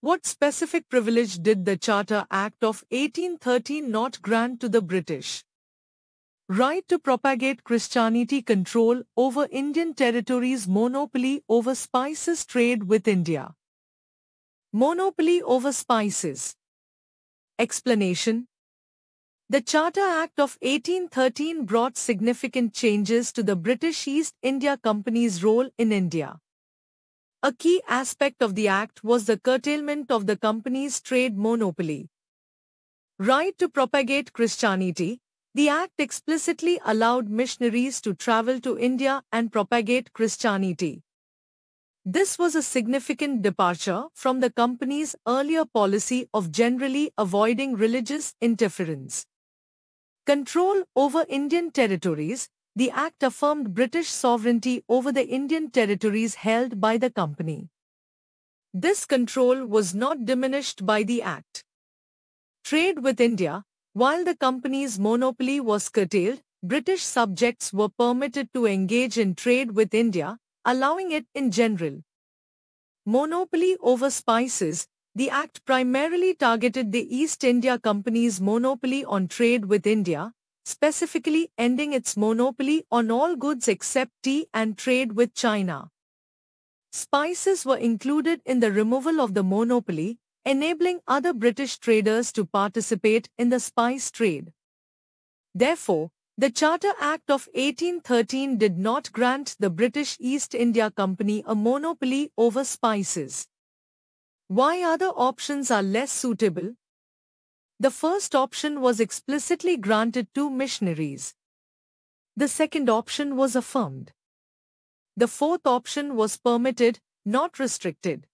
What specific privilege did the Charter Act of 1813 not grant to the British? Right to propagate Christianity, control over Indian territories, monopoly over spices trade with India. Monopoly over spices. Explanation. The Charter Act of 1813 brought significant changes to the British East India Company's role in India. A key aspect of the Act was the curtailment of the company's trade monopoly. Right to propagate Christianity. The Act explicitly allowed missionaries to travel to India and propagate Christianity. This was a significant departure from the company's earlier policy of generally avoiding religious interference. Control over Indian territories. The Act affirmed British sovereignty over the Indian territories held by the company. This control was not diminished by the Act. Trade with India. While the company's monopoly was curtailed, British subjects were permitted to engage in trade with India, allowing it in general. Monopoly over spices. The Act primarily targeted the East India Company's monopoly on trade with India, specifically ending its monopoly on all goods except tea and trade with China. Spices were included in the removal of the monopoly, enabling other British traders to participate in the spice trade. Therefore, the Charter Act of 1813 did not grant the British East India Company a monopoly over spices. Why other options are less suitable? The first option was explicitly granted to missionaries. The second option was affirmed. The fourth option was permitted, not restricted.